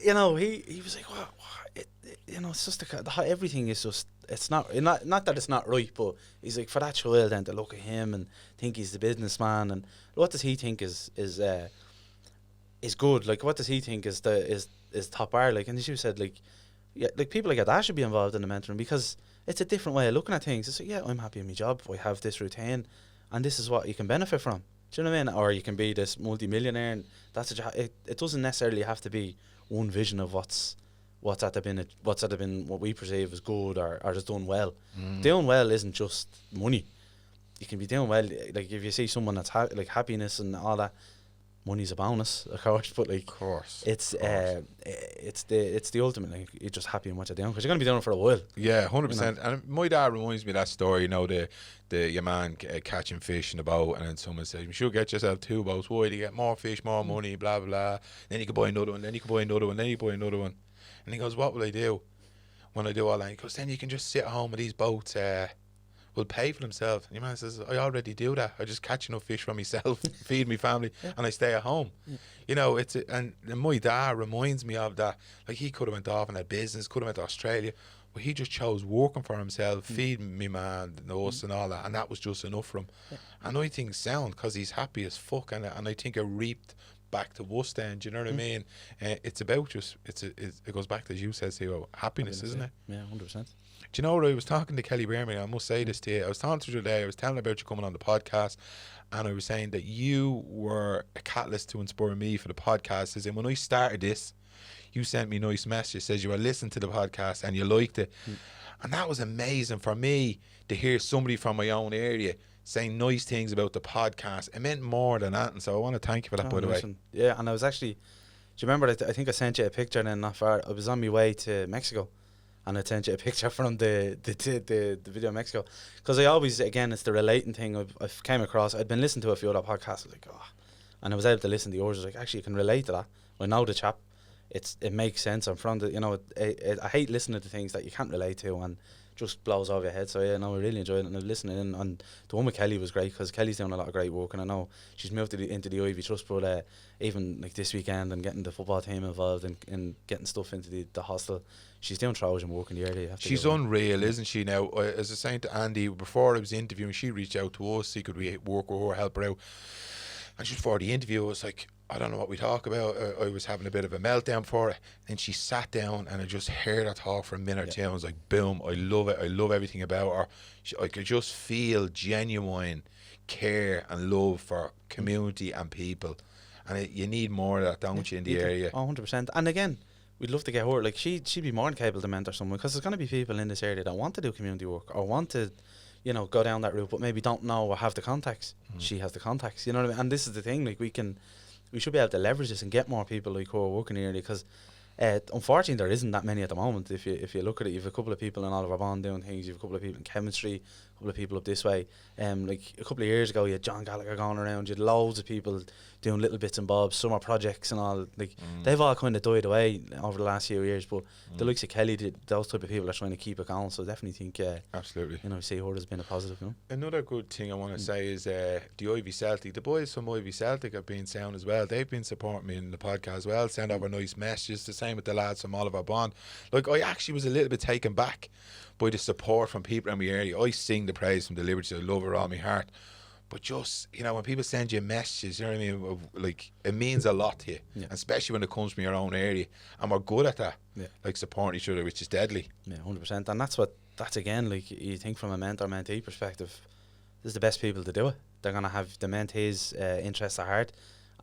was like, what? It's just everything is just, it's not that it's not right, but he's like, for that child then to look at him and think he's the businessman, and what does he think is good? Like, what does he think is top bar? Like, and as you said, like, yeah, like people like that should be involved in the mentoring, because it's a different way of looking at things. It's like, yeah, I'm happy in my job. I have this routine, and this is what you can benefit from. Do you know what I mean? Or you can be this multi-millionaire, and that's it doesn't necessarily have to be one vision of what's been what we perceive as good or just done well. Doing well isn't just money. You can be doing well, like if you see someone that's like happiness and all that. Money's a bonus, of course, but like, it's the ultimate. Like, you're just happy in what you're doing because you're going to be doing it for a while. Yeah, 100%. And my dad reminds me of that story. You know, your man catching fish in a boat, and then someone says, "You should get yourself 2 boats. Why? To get more fish, more money, blah blah blah. Then you can buy another one. Then you can buy another one. Then you buy another one." And he goes, "What will I do when I do all that?" He goes, "Then you can just sit at home with these boats. Will pay for themselves." And your man says, "I already do that. I just catch enough fish for myself, feed my family, and I stay at home." You know, and my dad reminds me of that. Like, he could have went off and had business, could have went to Australia, but he just chose working for himself, feeding me man, us and all that, and that was just enough for him. And I think sound, because he's happy as fuck, and I think it reaped back to us then. Do you know what I mean? It's about just it goes back to, as you said, happiness, isn't it? Yeah, 100%. Do you know what? I was talking to Kelly Birmingham, I must say this to you. I was talking to her today, I was telling her about you coming on the podcast, and I was saying that you were a catalyst to inspire me for the podcast. As in, when I started this, you sent me a nice message, says you were listening to the podcast and you liked it. And that was amazing for me to hear somebody from my own area saying nice things about the podcast. It meant more than that, and so I want to thank you for that, by the way. Yeah, and I was actually, do you remember, I think I sent you a picture then not far, I was on my way to Mexico, and I sent you a picture from the video in Mexico, because I always, again, it's the relating thing. I've came across, I'd been listening to a few other podcasts, I was like, and I was able to listen to yours. I was like, actually, you can relate to that. I know the chap. It makes sense. I'm from the, I hate listening to things that you can't relate to and just blows over your head. So yeah, no, I really enjoyed it, and I'm listening in. And the one with Kelly was great, because Kelly's doing a lot of great work, and I know she's moved into the Oivi Trust, but even like this weekend and getting the football team involved and getting stuff into the hostel, she's doing Trojan work in the area. She's unreal, isn't she? Now, as I was saying to Andy before I was interviewing, she reached out to us, see could we work with her, help her out. And just before the interview, I was like, I don't know what we talk about. I was having a bit of a meltdown for it. And she sat down, and I just heard her talk for a minute or two. I was like, boom, I love it. I love everything about her. I could just feel genuine care and love for community and people. And you need more of that, don't you, in the area? 100%. And again, we'd love to get her. Like, she'd be more than capable to mentor someone, because there's going to be people in this area that want to do community work or want to, you know, go down that route, but maybe don't know or have the contacts. She has the contacts, you know what I mean? And this is the thing, like, we should be able to leverage this and get more people like who are working here, because unfortunately there isn't that many at the moment. If you look at it, you've a couple of people in Oliver Bond doing things, you've a couple of people in chemistry, a couple of people up this way. Like a couple of years ago, you had John Gallagher going around, you had loads of people doing little bits and bobs, summer projects and all. Like they've all kind of died away over the last few years, but the likes of Kelly, those type of people are trying to keep it going. So I definitely think absolutely, you know, see her has been a positive, you know. Another good thing I want to say is the Oivi Celtic. The boys from Oivi Celtic have been sound as well. They've been supporting me in the podcast as well, send over nice messages. The same with the lads from Oliver Bond. Like, I actually was a little bit taken back by the support from people in my area. I sing the praise from the Liberties. I love it all my heart. But just, you know, when people send you messages, you know what I mean, like, it means a lot to you, especially when it comes from your own area. And we're good at that, like supporting each other, which is deadly. Yeah, 100%. And that's again, like, you think from a mentor-mentee perspective, this is the best people to do it. They're going to have the mentee's interests at heart.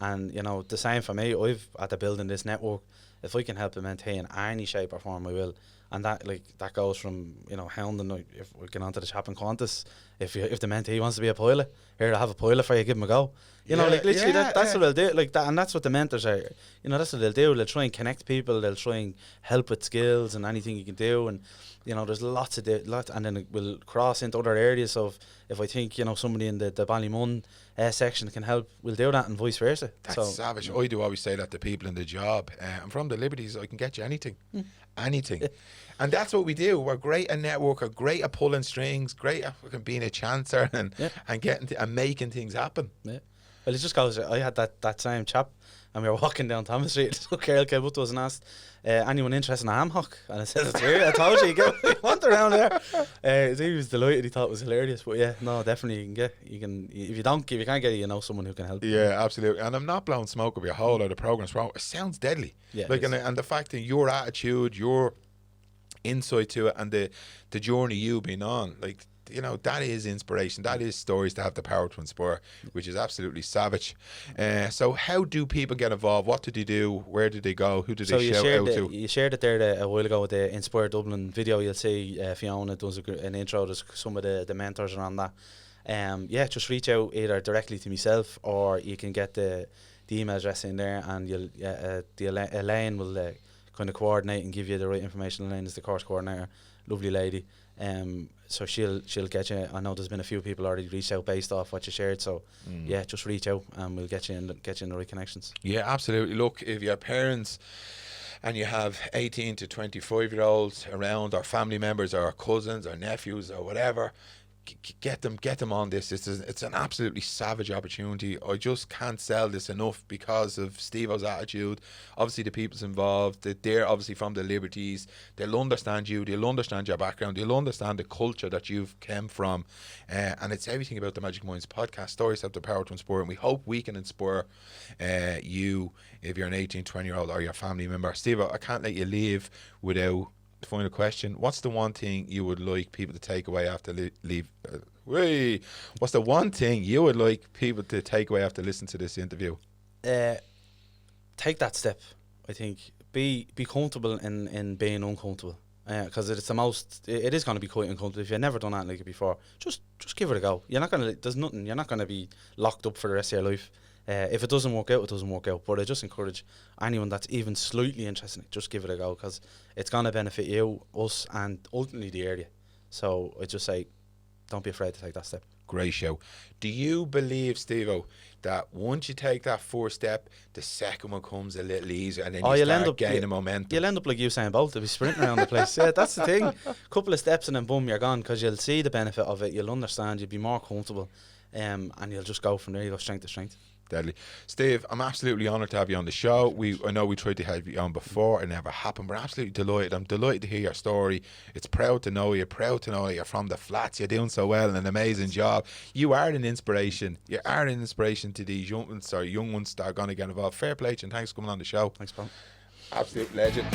And, you know, the same for me. I've, at the building this network, if I can help the mentee in any shape or form, I will. And that, like, that goes from, you know, hounding, like, if we get onto the Chapman Qantas, if the mentee wants to be a pilot, here, I have a pilot for you, give him a go. You know, like, literally, that's what they'll do, like that, and that's what the mentors are, you know, that's what they'll do. They'll try and connect people, they'll try and help with skills and anything you can do, and, you know, there's lots, and then it will cross into other areas. So if I think, you know, somebody in the Ballymun section can help, we'll do that, and vice versa. That's savage. I do always say that to people in the job. I'm from the Liberties, I can get you anything. Anything. And that's what we do. We're great at networking, great at pulling strings, great at being a chancer and getting and making things happen. Yeah. Well, it just goes, I had that same chap, and we were walking down Thomas Street. So Carol came up to us and asked, anyone interested in a ham hock? And I said, it's here. I told you want around there. He was delighted. He thought it was hilarious. But yeah, no, definitely you can if you can't get it, you know someone who can help. Yeah, absolutely. And I'm not blowing smoke of your whole lot of programs. It sounds deadly. Yeah, like, and the fact that your attitude, your insight to it, and the journey you've been on, like, you know, that is inspiration. That is stories that have the power to inspire, which is absolutely savage. So how do people get involved? What did they do? Where did they go? Who did they shout out to? You shared it there a while ago with the Inspire Dublin video. You'll see Fiona does an intro. There's some of the mentors around that. Just reach out either directly to myself, or you can get the email address in there, and you'll Elaine will kind of coordinate and give you the right information. Elaine is the course coordinator, lovely lady. So she'll get you. I know there's been a few people already reached out based off what you shared. So just reach out and we'll get you in the right connections. Yeah, absolutely. Look, if you're parents and you have 18 to 25-year-olds around, or family members, or cousins, or nephews, or whatever, get them on this. It's an absolutely savage opportunity. I just can't sell this enough because of Steve-O's attitude. Obviously the people's involved, they're obviously from the Liberties. They'll understand you, they'll understand your background, they'll understand the culture that you've come from, and it's everything about the Magicminds podcast. Stories have the power to inspire, and we hope we can inspire you if you're an 18, 20-year-old or your family member. Steve, I can't let you leave without the final question. What's the one thing you would like people to take away after leave? What's the one thing you would like people to take away after listening to this interview? Take that step. I think be comfortable in being uncomfortable, because it is going to be quite uncomfortable. If you've never done anything like it before, just give it a go. You're not going to be locked up for the rest of your life. If it doesn't work out, it doesn't work out. But I just encourage anyone that's even slightly interested in it, just give it a go, because it's going to benefit you, us, and ultimately the area. So I just say, don't be afraid to take that step. Great show. Do you believe, Steve-O, that once you take that first step, the second one comes a little easier, and then you start gaining momentum? You'll end up like Usain Bolt. You'll be sprinting around the place. Yeah, that's the thing. Couple of steps and then boom, you're gone, because you'll see the benefit of it. You'll understand. You'll be more comfortable, and you'll just go from there. You go strength to strength. Deadly. Steve, I'm absolutely honoured to have you on the show. I know we tried to have you on before, it never happened. We're absolutely delighted. I'm delighted to hear your story. It's proud to know you. Proud to know that you're from the flats. You're doing so well and an amazing job. You are an inspiration. You are an inspiration to these young ones that are going to get involved. Fair play to you, and thanks for coming on the show. Thanks, Paul. Absolute legend.